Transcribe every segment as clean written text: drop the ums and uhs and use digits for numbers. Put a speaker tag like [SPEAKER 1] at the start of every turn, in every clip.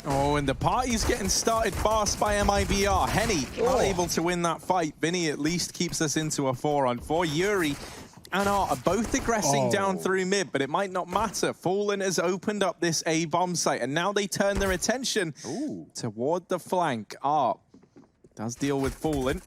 [SPEAKER 1] Oh, and the party's getting started fast by MIBR. Henny not able to win that fight. Vinny at least keeps us into a 4-on-4. Yuri and Art are both aggressing down through mid, but it might not matter. Fallen has opened up this A bomb site, and now they turn their attention toward the flank. Art does deal with Fallen.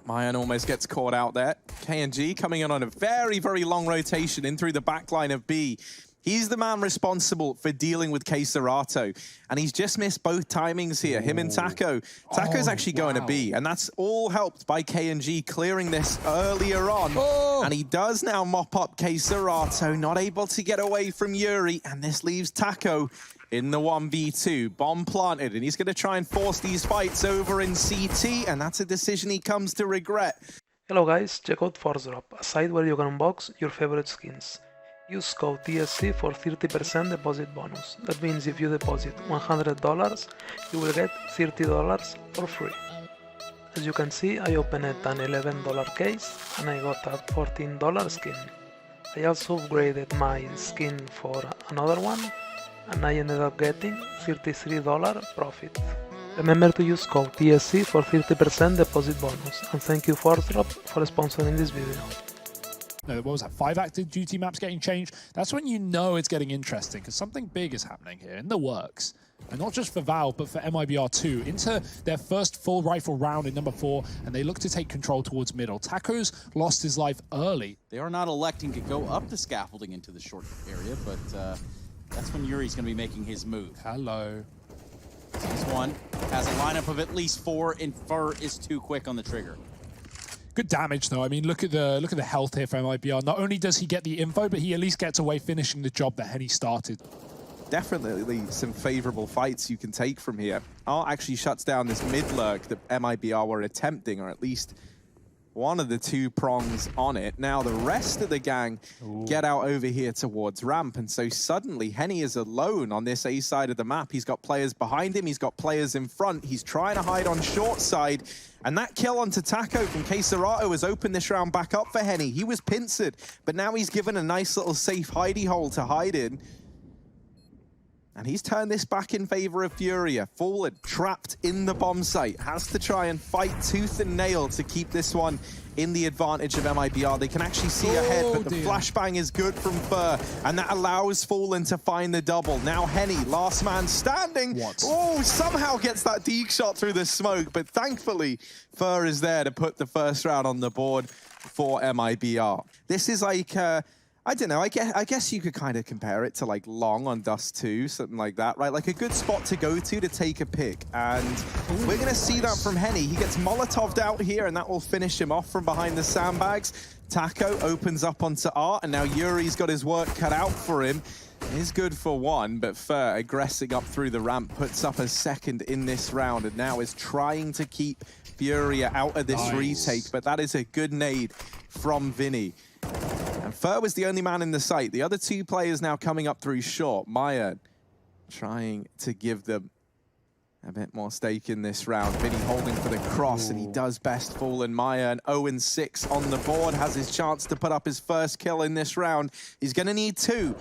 [SPEAKER 1] Mayan almost gets caught out there. KNG coming in on a very, very long rotation in through the back line of B. He's the man responsible for dealing with Keserato, and he's just missed both timings here, him and Taco. Taco's actually going to B, and that's all helped by KNG clearing this earlier on. And he does now mop up Keserato, not able to get away from Yuri, and this leaves Taco in the 1v2. Bomb planted, and he's going to try and force these fights over in CT, and that's a decision he comes to regret.
[SPEAKER 2] Hello guys, check out ForceDrop, a site where you can unbox your favorite skins. Use code TSC for 30% deposit bonus. That means if you deposit $100, you will get $30 for free. As you can see, I opened an $11 case and I got a $14 skin. I also upgraded my skin for another one and I ended up getting $33 profit. Remember to use code TSC for 30% deposit bonus, and thank you ForceDrop for sponsoring this video.
[SPEAKER 3] No, what was that? 5 active duty maps getting changed. That's when you know it's getting interesting, because something big is happening here in the works. And not just for Valve, but for MIBR too. Into their first full rifle round in number 4, and they look to take control towards middle. Taco's lost his life early.
[SPEAKER 4] They are not electing to go up the scaffolding into the short area, but that's when Yuri's going to be making his move.
[SPEAKER 3] Hello.
[SPEAKER 4] Sees one, has a lineup of at least 4, and Fur is too quick on the trigger.
[SPEAKER 3] Good damage though. I mean, look at the health here for MIBR. Not only does he get the info, but he at least gets away finishing the job that Henny started.
[SPEAKER 1] Definitely some favorable fights you can take from here. Art actually shuts down this mid lurk that MIBR were attempting, or at least one of the 2 prongs on it. Now the rest of the gang get out over here towards ramp, and so suddenly Henny is alone on this A side of the map. He's got players behind him, he's got players in front, he's trying to hide on short side, and that kill onto Taco from Keserato has opened this round back up for Henny. He was pincered, but now he's given a nice little safe hidey hole to hide in. And he's turned this back in favor of FURIA. Fallen, trapped in the bomb site, has to try and fight tooth and nail to keep this one in the advantage of MIBR. They can actually see ahead, but the flashbang is good from Fur, and that allows Fallen to find the double. Now Henny, last man standing. Oh, somehow gets that deke shot through the smoke, but thankfully Fur is there to put the first round on the board for MIBR. This is like I don't know, I guess you could kind of compare it to like Long on Dust 2, something like that, right? Like a good spot to go to take a pick. And we're going to see that from Henny. He gets Molotov'd out here, and that will finish him off from behind the sandbags. Taco opens up onto Art, and now Yuri's got his work cut out for him. Is good for 1, but Fur, aggressing up through the ramp, puts up a second in this round, and now is trying to keep FURIA out of this retake. But that is a good nade from Vinny. And Fur was the only man in the site. The other 2 players now coming up through short. Maya trying to give them a bit more stake in this round. Vinny holding for the cross, and he does best. Fallen Maya, and 0-6 on the board, has his chance to put up his first kill in this round. He's going to need 2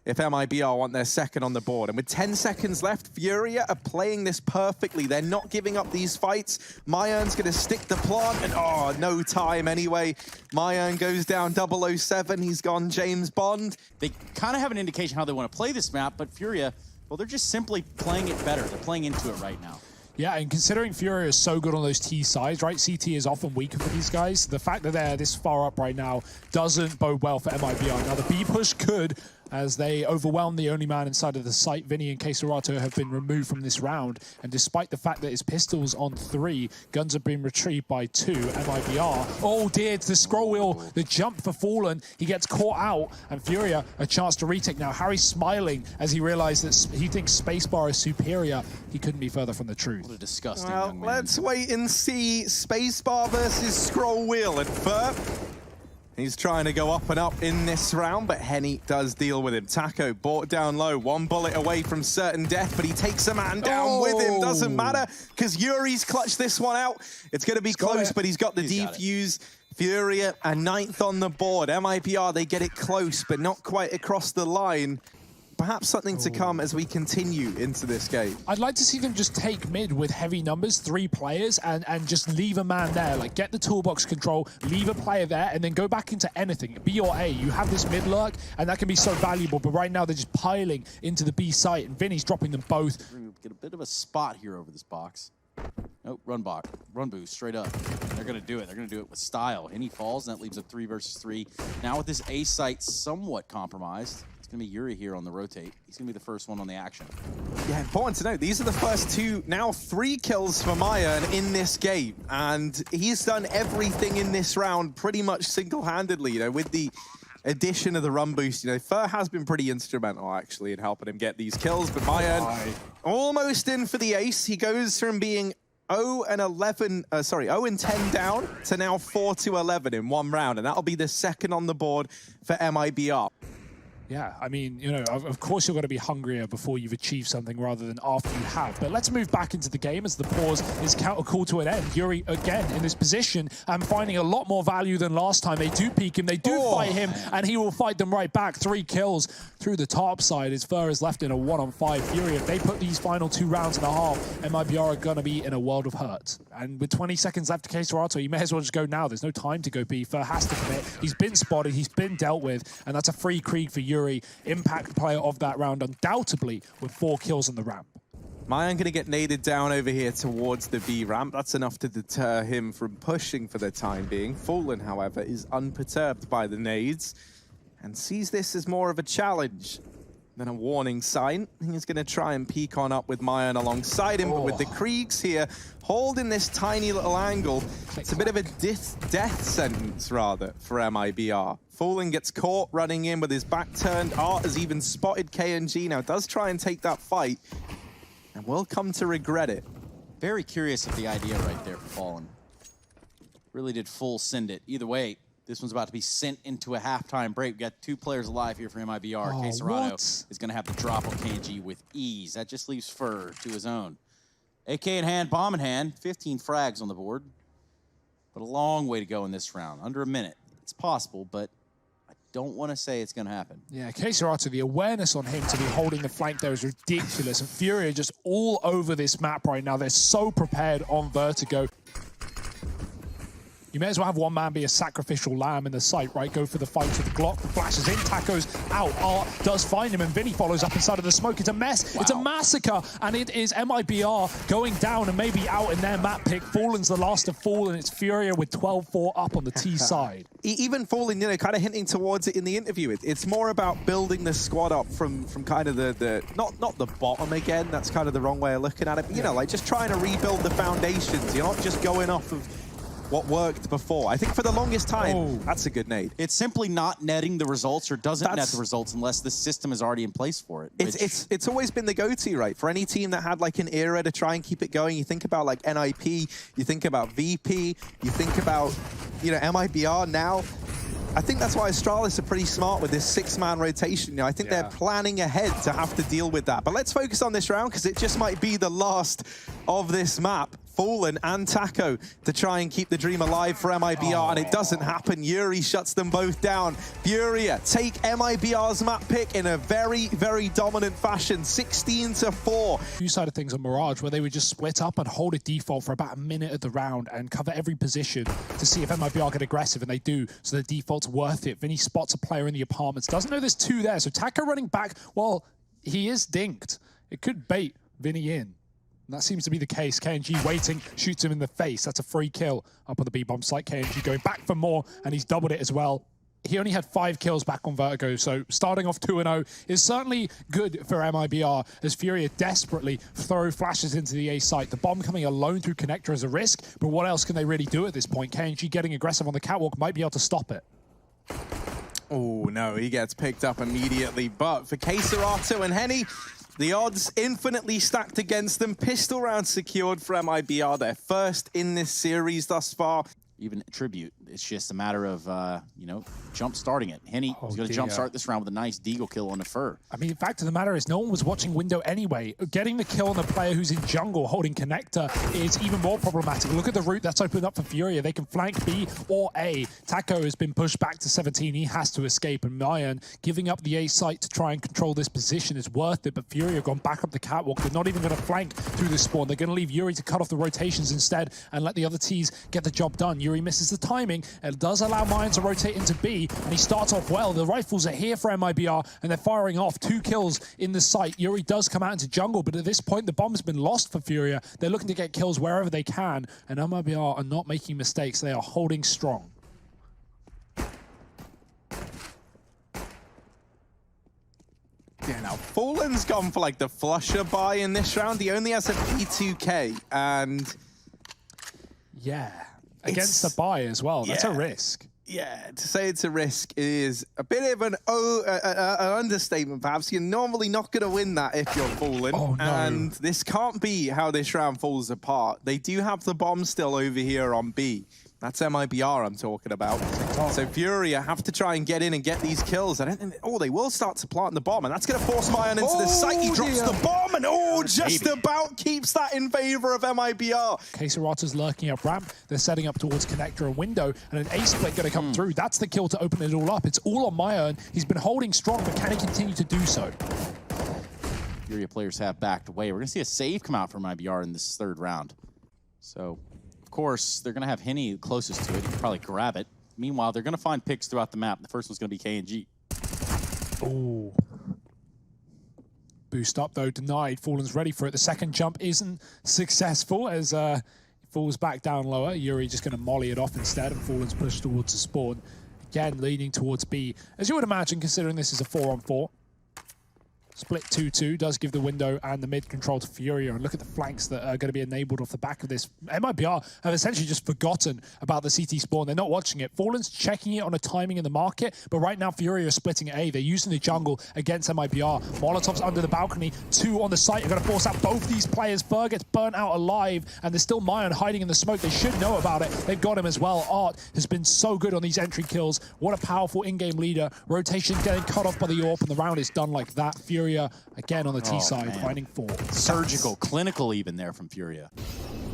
[SPEAKER 1] if MIBR want their second on the board. And with 10 seconds left, FURIA are playing this perfectly. They're not giving up these fights. Mayern's going to stick the plant, and no time anyway. Mayern goes down 007. He's gone James Bond.
[SPEAKER 4] They kind of have an indication how they want to play this map, but FURIA, well, they're just simply playing it better. They're playing into it right now.
[SPEAKER 3] Yeah, and considering FURIA is so good on those T sides, right? CT is often weaker for these guys. The fact that they're this far up right now doesn't bode well for MIBR. Now, the B push could, as they overwhelm the only man inside of the site. Vinny and Keserato have been removed from this round, and despite the fact that his pistol's on 3, guns have been retrieved by 2. MIBR, oh dear, it's the scroll wheel, the jump for Fallen. He gets caught out, and FURIA a chance to retake. Now, Harry's smiling as he realized that he thinks Spacebar is superior. He couldn't be further from the truth.
[SPEAKER 4] What a disgusting
[SPEAKER 1] Well,
[SPEAKER 4] young man.
[SPEAKER 1] let's wait and see. Spacebar versus scroll wheel, and Fur, he's trying to go up and up in this round, but Henny does deal with him. Taco brought down low, 1 bullet away from certain death, but he takes a man down with him. Doesn't matter, because Yuri's clutched this one out. It's going to be close, but he's got the defuse. FURIA a 9th on the board. MIBR, they get it close, but not quite across the line. perhaps something to come as we continue into this game.
[SPEAKER 3] I'd like to see them just take mid with heavy numbers, 3 players, and just leave a man there. Like, get the toolbox control, leave a player there, and then go back into anything. B or A. You have this mid lurk, and that can be so valuable, but right now they're just piling into the B site, and Vinny's dropping them both.
[SPEAKER 4] Get a bit of a spot here over this box. Nope, run boost, straight up. And they're gonna do it. They're gonna do it with style. And he falls, and that leaves a 3 versus 3. Now with this A site somewhat compromised, it's gonna be Yuri here on the rotate. He's gonna be the first one on the action.
[SPEAKER 1] Yeah, important to note, these are the first 2, now 3 kills for MIBR in this game. And he's done everything in this round pretty much single-handedly, you know, with the addition of the run boost. You know, Fur has been pretty instrumental, actually, in helping him get these kills, but MIBR almost in for the ace. He goes from being 0-10 down to now 4-11 in 1 round, and that'll be the second on the board for MIBR.
[SPEAKER 3] Yeah, I mean, you know, of course you're going to be hungrier before you've achieved something rather than after you have. But let's move back into the game as the pause is counter-called to an end. Yuri, again, in this position and finding a lot more value than last time. They do peek him, they do fight him, and he will fight them right back. 3 kills through the top side as Fur is left in a 1-on-5. Fury, if they put these final 2 rounds and a half, MIBR are going to be in a world of hurt. And with 20 seconds left to Keserato, you may as well just go now. There's no time to go B. Fur has to commit. He's been spotted, he's been dealt with, and that's a free Krieg for Yuri. Impact player of that round, undoubtedly, with 4 kills on the ramp.
[SPEAKER 1] Mayan going to get naded down over here towards the B ramp. That's enough to deter him from pushing for the time being. Fallen, however, is unperturbed by the nades and sees this as more of a challenge than a warning sign. He's going to try and peek on up with Mayan alongside him, but with the Kriegs here holding this tiny little angle, it's a bit of a death sentence, rather, for MIBR. Fallen gets caught running in with his back turned. Art has even spotted KNG now, does try and take that fight, and will come to regret it.
[SPEAKER 4] Very curious of the idea right there for Fallen. Really did full send it. Either way, this one's about to be sent into a halftime break. We got 2 players alive here for MIBR. Keserato is going to have to drop on KNG with ease. That just leaves Fur to his own. AK in hand, bomb in hand. 15 frags on the board. But a long way to go in this round. Under a minute. It's possible, but I don't want to say it's going to happen.
[SPEAKER 3] Yeah, Keserato, the awareness on him to be holding the flank there is ridiculous. And Furia just all over this map right now. They're so prepared on Vertigo. You may as well have one man be a sacrificial lamb in the site, right? Go for the fight with the Glock. The flashes in, Taco's out. Art does find him, and Vinny follows up inside of the smoke. It's a mess. Wow. It's a massacre, and it is MIBR going down and maybe out in their map pick. Fallen's the last of Fallen. It's Furia with 12-4 up on the T side.
[SPEAKER 1] Even Fallen, you know, kind of hinting towards it in the interview. It's more about building the squad up from kind of the not the bottom again. That's kind of the wrong way of looking at it. But, you know, like just trying to rebuild the foundations. You're not just going off of what worked before. I think for the longest time, that's a good nade.
[SPEAKER 4] It's simply not netting the results or doesn't net the results unless the system is already in place for it.
[SPEAKER 1] It's always been the go-to, right? For any team that had like an era to try and keep it going, you think about like NIP, you think about VP, you think about, you know, MIBR now. I think that's why Astralis are pretty smart with this 6-man rotation. You know, I think they're planning ahead to have to deal with that. But let's focus on this round because it just might be the last of this map. Fallen and Taco to try and keep the dream alive for MIBR, and it doesn't happen. Yuri shuts them both down. Furia take MIBR's map pick in a very, very dominant fashion, 16-4.
[SPEAKER 3] Few side of things on Mirage where they would just split up and hold a default for about a minute of the round and cover every position to see if MIBR get aggressive, and they do, so the default's worth it. Vinny spots a player in the apartments, doesn't know there's 2 there, so Taco running back, well, he is dinked. It could bait Vinny in. And that seems to be the case. KNG waiting, shoots him in the face. That's a free kill up on the B-bomb site. KNG going back for more, and he's doubled it as well. He only had 5 kills back on Vertigo, so starting off 2-0 is certainly good for MIBR as Furia desperately throw flashes into the A site. The bomb coming alone through connector is a risk, but what else can they really do at this point? KNG getting aggressive on the catwalk might be able to stop it.
[SPEAKER 1] Oh no, he gets picked up immediately, but for Keserato and Henny, the odds infinitely stacked against them. Pistol round secured for MIBR, their first in this series thus far.
[SPEAKER 4] Even Tribute, it's just a matter of, you know, jump starting it. Henny is going to jump start this round with a nice deagle kill on the Fur.
[SPEAKER 3] I mean, the fact of the matter is no one was watching window anyway. Getting the kill on the player who's in jungle holding connector is even more problematic. Look at the route that's opened up for FURIA. They can flank B or A. Taco has been pushed back to 17. He has to escape, and Mayan giving up the A site to try and control this position is worth it, but FURIA have gone back up the catwalk. They're not even going to flank through the spawn. They're going to leave Yuri to cut off the rotations instead and let the other T's get the job done. Yuri misses the timing. It does allow Mayan to rotate into B, and he starts off well. The rifles are here for MIBR, and they're firing off 2 kills in the site. Yuri does come out into jungle, but at this point, the bomb's been lost for FURIA. They're looking to get kills wherever they can, and MIBR are not making mistakes. They are holding strong.
[SPEAKER 1] Yeah, now Fallen's gone for like the flusher buy in this round. He only has a P2K, and
[SPEAKER 3] yeah, against the buy as well. That's a risk.
[SPEAKER 1] Yeah, to say it's a risk is a bit of an understatement, perhaps. You're normally not going to win that if you're Fallen.
[SPEAKER 3] Oh, no.
[SPEAKER 1] And this can't be how this round falls apart. They do have the bomb still over here on B. That's MIBR I'm talking about. So FURIA have to try and get in and get these kills. I don't think... Oh, they will start to plant the bomb, and that's going to force Mayan into the site. He drops the bomb, and just about keeps that in favor of MIBR.
[SPEAKER 3] Quesarato's lurking up ramp. They're setting up towards connector and window, and an ace split going to come through. That's the kill to open it all up. It's all on Mayan. He's been holding strong, but can he continue to do so?
[SPEAKER 4] FURIA players have backed away. We're going to see a save come out from MIBR in this 3rd round. So... Of course, they're going to have Henny closest to it. He can probably grab it. Meanwhile, they're going to find picks throughout the map. The first one's going to be KNG.
[SPEAKER 3] Oh. Boost up, though, denied. Fallen's ready for it. The second jump isn't successful as he falls back down lower. Yuri just going to molly it off instead, and Fallen's pushed towards the spawn. Again, leaning towards B. As you would imagine, considering this is a 4-on-4. Split 2-2 does give the window and the mid control to FURIA, and look at the flanks that are going to be enabled off the back of this. MIBR have essentially just forgotten about the CT spawn. They're not watching it. Fallen's checking it on a timing in the market, but right now FURIA are splitting A. They're using the jungle against MIBR. Molotov's under the balcony. 2 on the site are going to force out both these players. Fur gets burnt out alive, and there's still Mayan hiding in the smoke. They should know about it. They've got him as well. Art has been so good on these entry kills. What a powerful in-game leader. Rotation getting cut off by the AWP, and the round is done like that. FURIA again on the T side, finding 4.
[SPEAKER 4] Surgical, clinical even there from FURIA.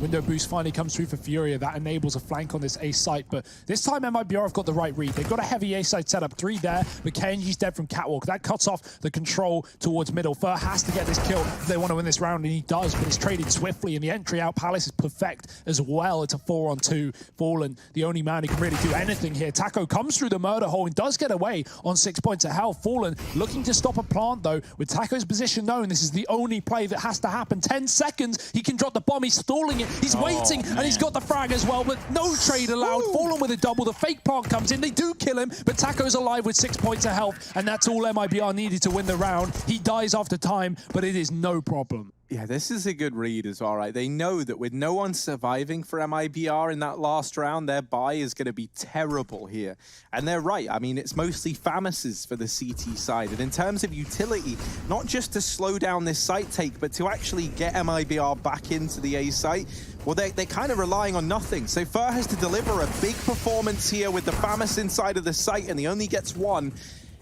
[SPEAKER 3] Window boost finally comes through for FURIA. That enables a flank on this A site, but this time MIBR have got the right read. They've got a heavy A site setup, 3 there, but KNG's dead from catwalk. That cuts off the control towards middle. Fur has to get this kill if they want to win this round, and he does, but it's traded swiftly, and the entry out Palace is perfect as well. It's a 4-on-2. Fallen, the only man who can really do anything here. Taco comes through the murder hole and does get away on 6 points of health. Fallen looking to stop a plant, though. With Taco's position known, this is the only play that has to happen. 10 seconds, he can drop the bomb. He's stalling it. He's waiting, and he's got the frag as well, but no trade allowed. Fallen with a double. The fake plant comes in. They do kill him, but Taco's alive with 6 points of health, and that's all MIBR needed to win the round. He dies after time, but it is no problem.
[SPEAKER 1] Yeah, this is a good read as well, right? They know that with no one surviving for MIBR in that last round, their buy is going to be terrible here. And they're right. I mean, it's mostly FAMASes for the CT side. And in terms of utility, not just to slow down this site take, but to actually get MIBR back into the A site, well, they're kind of relying on nothing. So Fur has to deliver a big performance here with the FAMAS inside of the site, and he only gets 1.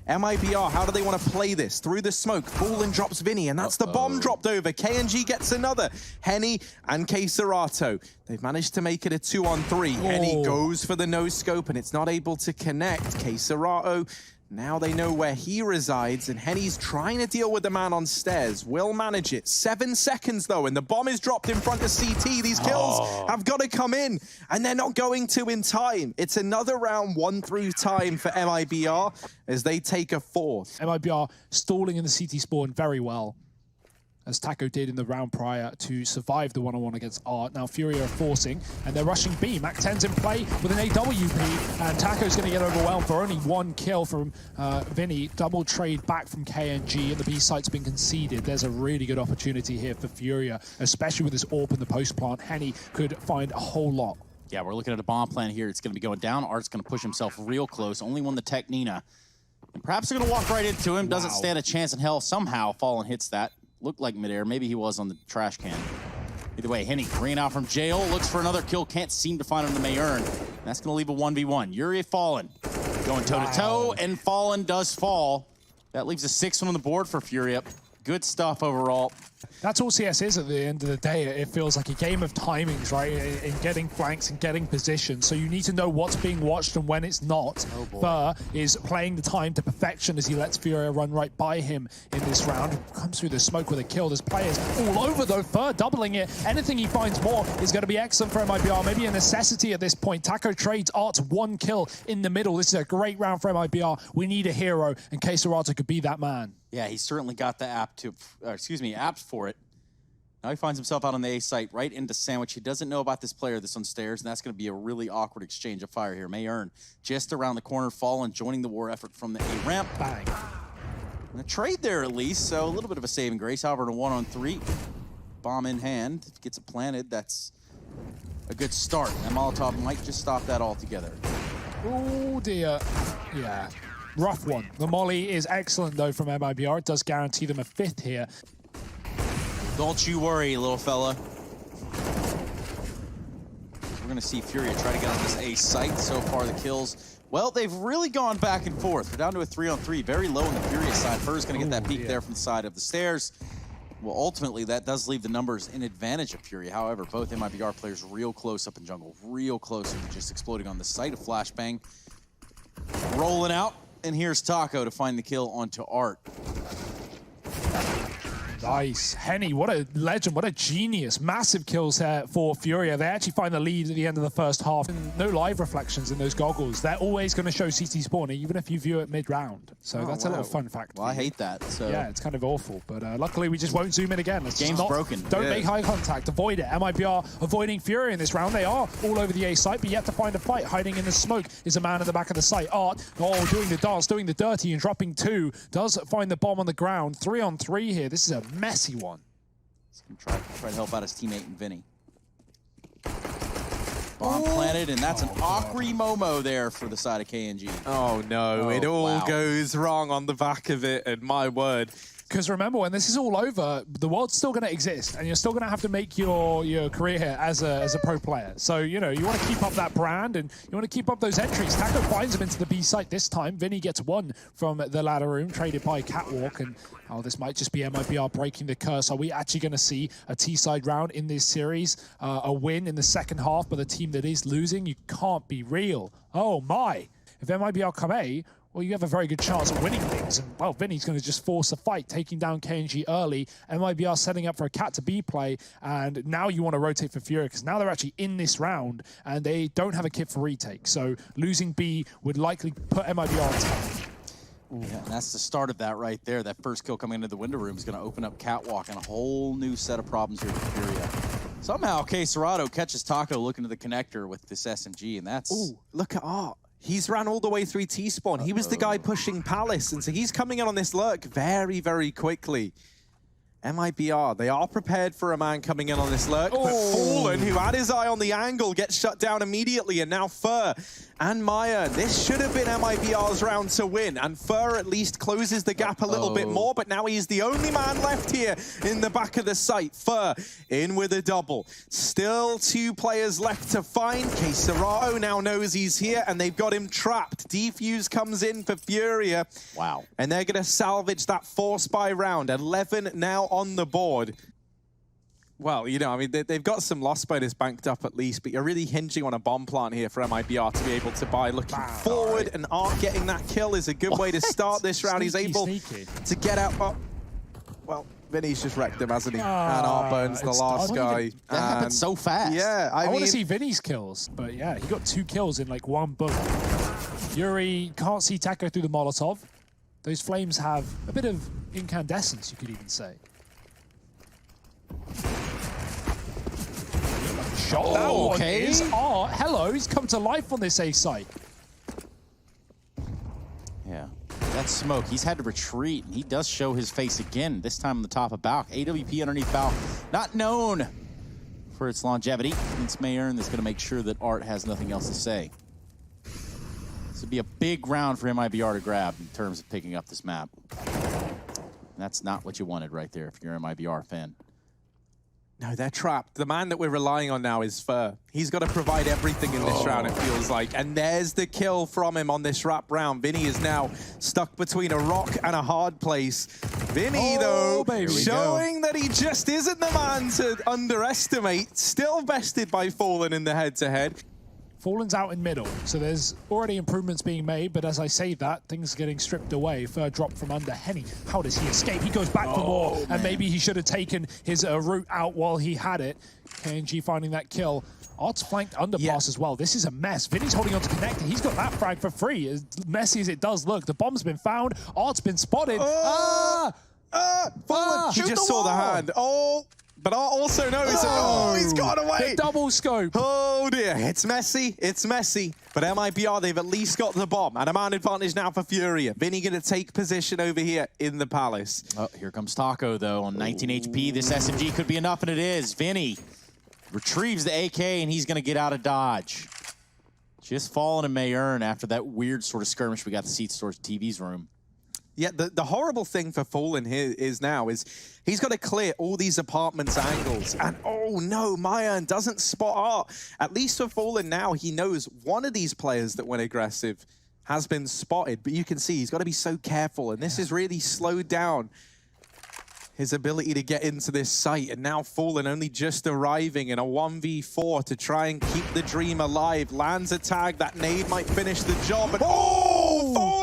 [SPEAKER 1] MIBR, how do they want to play this? Through the smoke, Fallen drops Vinny, and that's the bomb dropped over. KNG gets another. Henny and Quesarato. They've managed to make it a 2-on-3. Henny goes for the no-scope, and it's not able to connect. Quesarato, now they know where he resides, and Henny's trying to deal with the man on stairs. Will manage it. 7 seconds, though, and the bomb is dropped in front of CT. These kills have got to come in, and they're not going to in time. It's another round 1 through time for MIBR as they take a 4th.
[SPEAKER 3] MIBR stalling in the CT spawn very well, as Taco did in the round prior to survive the one-on-one against Art. Now FURIA are forcing, and they're rushing B. Mac 10's in play with an AWP, and Taco's going to get overwhelmed for only 1 kill from Vinny. Double trade back from KNG, and the B site's been conceded. There's a really good opportunity here for FURIA, especially with this AWP in the post plant. Henny could find a whole lot.
[SPEAKER 4] Yeah, we're looking at a bomb plan here. It's going to be going down. Art's going to push himself real close. Only won the Tech Nina. And perhaps they're going to walk right into him. Doesn't stand a chance in hell. Somehow Fallen hits that. Looked like midair. Maybe he was on the trash can. Either way, Henny, ran out from jail, looks for another kill, can't seem to find him in the Mayern. That's going to leave a 1v1. Yuri Fallen going toe-to-toe, and Fallen does fall. That leaves a 6-1 on the board for FURIA. Good stuff overall.
[SPEAKER 3] That's all CS is at the end of the day. It feels like a game of timings, right? In getting flanks and getting position. So you need to know what's being watched and when it's not. Fur is playing the time to perfection as he lets FURIA run right by him in this round. Comes through the smoke with a kill. There's players all over though. Fur doubling it. Anything he finds more is going to be excellent for MIBR. Maybe a necessity at this point. Taco trades Art 1 kill in the middle. This is a great round for MIBR. We need a hero, and Quesarado could be that man.
[SPEAKER 4] Yeah, he certainly got the apps for it. Now he finds himself out on the A site, right into Sandwich. He doesn't know about this player that's on stairs, and that's going to be a really awkward exchange of fire here. MIBR just around the corner, Fallen joining the war effort from the A ramp.
[SPEAKER 3] Bang.
[SPEAKER 4] And a trade there at least, so a little bit of a saving grace. However, in a 1-on-3, bomb in hand, gets it planted. That's a good start. And Molotov might just stop that altogether.
[SPEAKER 3] Oh dear. Yeah. Rough one. The molly is excellent though from MIBR. It does guarantee them a 5th here.
[SPEAKER 4] Don't you worry, little fella. We're going to see FURIA try to get on this A site. So far, the kills, well, they've really gone back and forth. We're down to a 3-on-3, very low on the FURIA side. Fur's going to get that peek there from the side of the stairs. Well, ultimately, that does leave the numbers in advantage of FURIA. However, both MIBR players real close up in jungle, real close into just exploding on the site of Flashbang. Rolling out, and here's Taco to find the kill onto Art.
[SPEAKER 3] Nice. Henny, what a legend, what a genius. Massive kills here for FURIA. They actually find the lead at the end of the first half. And no live reflections in those goggles. They're always going to show CT spawn, even if you view it mid-round. So that's a little fun fact.
[SPEAKER 4] Well, I hate that. So
[SPEAKER 3] yeah, it's kind of awful. But luckily, we just won't zoom in again. It's
[SPEAKER 4] game's broken.
[SPEAKER 3] Don't make eye contact. Avoid it. MIBR avoiding FURIA in this round. They are all over the A site, but yet to find a fight. Hiding in the smoke is a man at the back of the site. Art, doing the dance, doing the dirty, and dropping 2. Does find the bomb on the ground. 3-on-3 here. This is a messy one.
[SPEAKER 4] He's going to try to help out his teammate and Vinny. Bomb planted, and that's an awkward Momo there for the side of KNG.
[SPEAKER 1] Oh no, it all goes wrong on the back of it, and my word.
[SPEAKER 3] Because remember, when this is all over, the world's still going to exist, and you're still going to have to make your career here as a pro player. So, you know, you want to keep up that brand, and you want to keep up those entries. Taco finds him into the B site this time. Vinny gets 1 from the ladder room, traded by Catwalk, and this might just be MIBR breaking the curse. Are we actually going to see a T-side round in this series? A win in the second half by the team that is losing? You can't be real. Oh my. If MIBR come A, well, you have a very good chance of winning things. And, well, Vinny's going to just force a fight, taking down KNG early. MIBR setting up for a cat to B play. And now you want to rotate for FURIA, because now they're actually in this round, and they don't have a kit for retake. So losing B would likely put MIBR on top.
[SPEAKER 4] Yeah, and that's the start of that right there. That first kill coming into the window room is going to open up Catwalk and a whole new set of problems here for FURIA. Somehow, Quesarado catches Taco looking to the connector with this SMG, and that's...
[SPEAKER 1] Ooh, look at Art. He's ran all the way through T-spawn. He was the guy pushing Palace, and so he's coming in on this lurk very, very quickly. MIBR, they are prepared for a man coming in on this lurk, but Fallen, who had his eye on the angle, gets shut down immediately, and now Fur and Maya. This should have been MIBR's round to win, and Fur at least closes the gap a little bit more, but now he is the only man left here in the back of the site. Fur in with a double. Still 2 players left to find. Quesarado now knows he's here, and they've got him trapped. Defuse comes in for FURIA.
[SPEAKER 4] Wow.
[SPEAKER 1] And they're going to salvage that 4-spy round. 11 now on the board. Well, you know, I mean, they've got some loss bonus banked up at least, but you're really hinging on a bomb plant here for MIBR to be able to buy. Looking forward, and Art getting that kill is a good way to start this round. He's able to get out. Oh, well, Vinny's just wrecked him, hasn't he? And Art burns the last guy.
[SPEAKER 4] That happened so fast.
[SPEAKER 1] Yeah, I
[SPEAKER 3] want to see Vinny's kills, but yeah, he got 2 kills in like 1 bullet. Yuri can't see Taco through the Molotov. Those flames have a bit of incandescence, you could even say. Shot that one is Art. Hello, he's come to life on this A site.
[SPEAKER 4] Yeah, that smoke, he's had to retreat, and he does show his face again, this time on the top of Balk. AWP underneath Balk, not known for its longevity. Against MIBR, that's going to make sure that Art has nothing else to say. This would be a big round for MIBR to grab in terms of picking up this map. And that's not what you wanted right there if you're an MIBR fan.
[SPEAKER 1] No, they're trapped. The man that we're relying on now is Fur. He's got to provide everything in this round, it feels like. And there's the kill from him on this wrap round. Vinny is now stuck between a rock and a hard place. Vinny, though, showing that he just isn't the man to underestimate. Still bested by Fallen in the head-to-head.
[SPEAKER 3] Fallen's out in middle, so there's already improvements being made, but as I say that, things are getting stripped away. Fur drop from under Henny. How does he escape? He goes back for more, and maybe he should have taken his route out while he had it. KNG finding that kill. Art's flanked underpass as well. This is a mess. Vinny's holding on to connecting. He's got that frag for free. As messy as it does look, the bomb's been found. Art's been spotted.
[SPEAKER 1] Fallen, he just saw the hand. But Art also knows he's got away.
[SPEAKER 3] The double scope.
[SPEAKER 1] Oh dear, it's messy, it's messy. But MIBR, they've at least got the bomb. And a man advantage now for FURIA. Vinny gonna take position over here in the Palace.
[SPEAKER 4] Oh, here comes Taco though on 19 HP. This SMG could be enough, and it is. Vinny retrieves the AK, and he's gonna get out of dodge. Just Fallen and MIBR after that weird sort of skirmish we got the Seat Stores TV's room.
[SPEAKER 1] Yeah, the horrible thing for Fallen here is he's got to clear all these apartments angles. And oh no, MIBR doesn't spot Art. At least for Fallen now, he knows one of these players that went aggressive has been spotted. But you can see he's got to be so careful. And this has really slowed down his ability to get into this site. And now Fallen only just arriving in a 1v4 to try and keep the dream alive. Lands a tag, that nade might finish the job. And Fallen!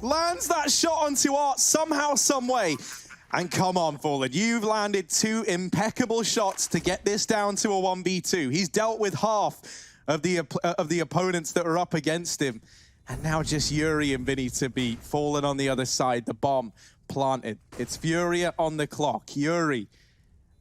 [SPEAKER 1] Lands that shot onto Art somehow, some way. And come on, Fallen, you've landed 2 impeccable shots to get this down to a 1v2. He's dealt with half of the opponents that are up against him. And now just Yuri and Vinny to beat. Fallen on the other side, the bomb planted. It's FURIA on the clock. Yuri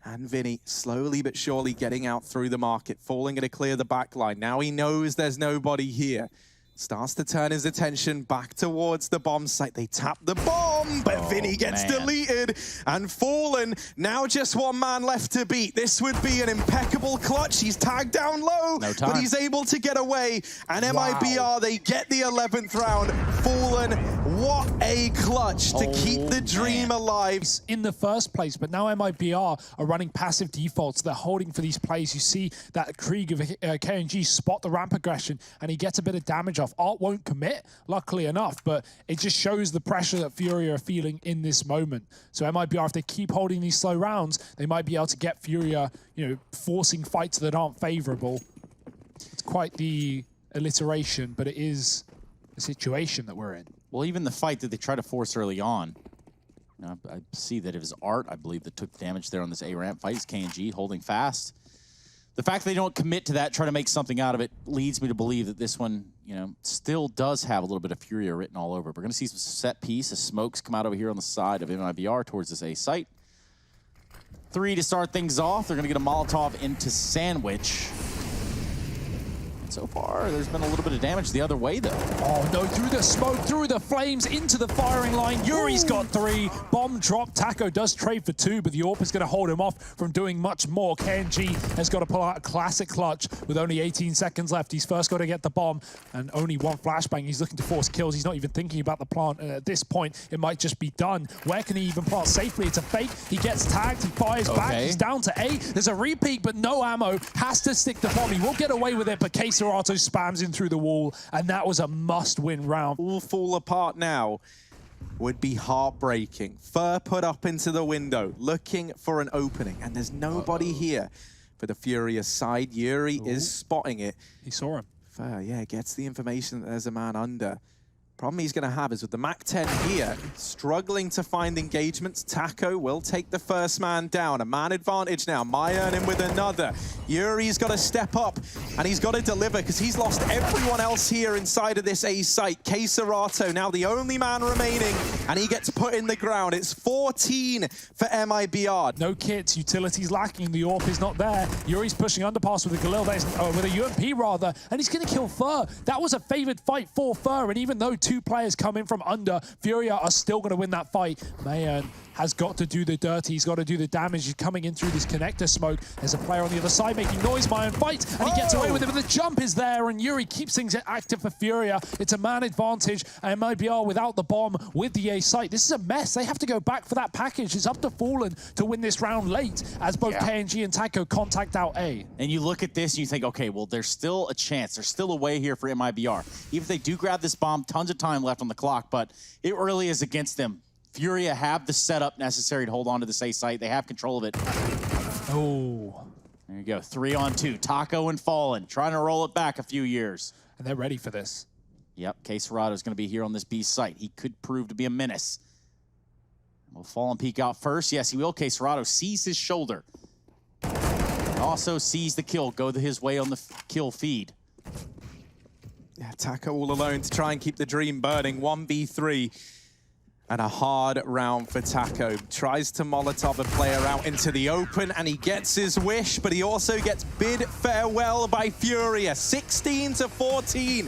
[SPEAKER 1] and Vinny slowly but surely getting out through the market. Fallen going to clear the back line. Now he knows there's nobody here. Starts to turn his attention back towards the bomb site. They tap the bomb, but Vinny gets deleted. And Fallen, now just one man left to beat. This would be an impeccable clutch. He's tagged down low, but he's able to get away. And MIBR, they get the 11th round. Fallen, what a clutch to keep the dream alive.
[SPEAKER 3] In the first place, but now MIBR are running passive defaults. They're holding for these plays. You see that Krieg of KNG spot the ramp aggression, and he gets a bit of damage off. Art won't commit, luckily enough, but it just shows the pressure that FURIA are feeling in this moment. So MIBR, if they keep holding these slow rounds, they might be able to get FURIA, forcing fights that aren't favorable. It's quite the alliteration, but it is the situation that we're in.
[SPEAKER 4] Well, even the fight that they try to force early on, I see that it was Art, I believe, that took damage there on this A-ramp fight. It's KNG holding fast. The fact that they don't commit to that, try to make something out of it, leads me to believe that this one, still does have a little bit of FURIA written all over it. We're going to see some set piece as smokes come out over here on the side of MIBR towards this A site. 3 to start things off. They're going to get a Molotov into Sandwich. So far, there's been a little bit of damage the other way, though.
[SPEAKER 3] Oh, no, through the smoke, through the flames, into the firing line. Yuri's got 3. Bomb drop. Taco does trade for 2, but the AWP is going to hold him off from doing much more. KNG has got to pull out a classic clutch with only 18 seconds left. He's first got to get the bomb, and only 1 flashbang. He's looking to force kills. He's not even thinking about the plant. And at this point, it might just be done. Where can he even plant safely? It's a fake. He gets tagged. He fires back. He's down to A. There's a repeat, but no ammo. Has to stick the bomb. He will get away with it, but Serato spams in through the wall, and that was a must-win round.
[SPEAKER 1] All fall apart now would be heartbreaking. Fur put up into the window, looking for an opening, and there's nobody here for the FURIA side. Yuri is spotting it.
[SPEAKER 3] He saw him.
[SPEAKER 1] Fur, gets the information that there's a man under. Problem he's going to have is with the MAC-10 here, struggling to find engagements. Taco will take the first man down. A man advantage now. MIBR in with another. Yuri's got to step up, and he's got to deliver because he's lost everyone else here inside of this A site. Serato now the only man remaining, and he gets put in the ground. It's 14 for MIBR.
[SPEAKER 3] No kits, utilities lacking. The AWP is not there. Yuri's pushing underpass with a Galil, with a UMP rather, and he's going to kill Fur. That was a favored fight for Fur, and even though 2 two players come in from under, FURIA are still going to win that fight. Mayan has got to do the dirty. He's got to do the damage. He's coming in through this connector smoke. There's a player on the other side making noise. Mayan fights, and he gets away with it, but the jump is there, and Yuri keeps things active for FURIA. It's a man advantage, and MIBR without the bomb with the A site. This is a mess. They have to go back for that package. It's up to Fallen to win this round late, as both KNG and Taco contact out A.
[SPEAKER 4] And you look at this and you think, okay, well, there's still a chance. There's still a way here for MIBR. Even if they do grab this bomb, tons of time left on the clock, but it really is against them. FURIA have the setup necessary to hold on to this A site. They have control of it.
[SPEAKER 3] Oh.
[SPEAKER 4] There you go, 3-on-2. Taco and Fallen trying to roll it back a few years.
[SPEAKER 3] And they're ready for this.
[SPEAKER 4] Yep, K-Serato's going to be here on this B site. He could prove to be a menace. Will Fallen peek out first? Yes, he will. K-Serato sees his shoulder. Also sees the kill go his way on the kill feed.
[SPEAKER 1] Yeah, Taco all alone to try and keep the dream burning. 1v3. And a hard round for Taco. Tries to Molotov a player out into the open, and he gets his wish, but he also gets bid farewell by FURIA. 16-14.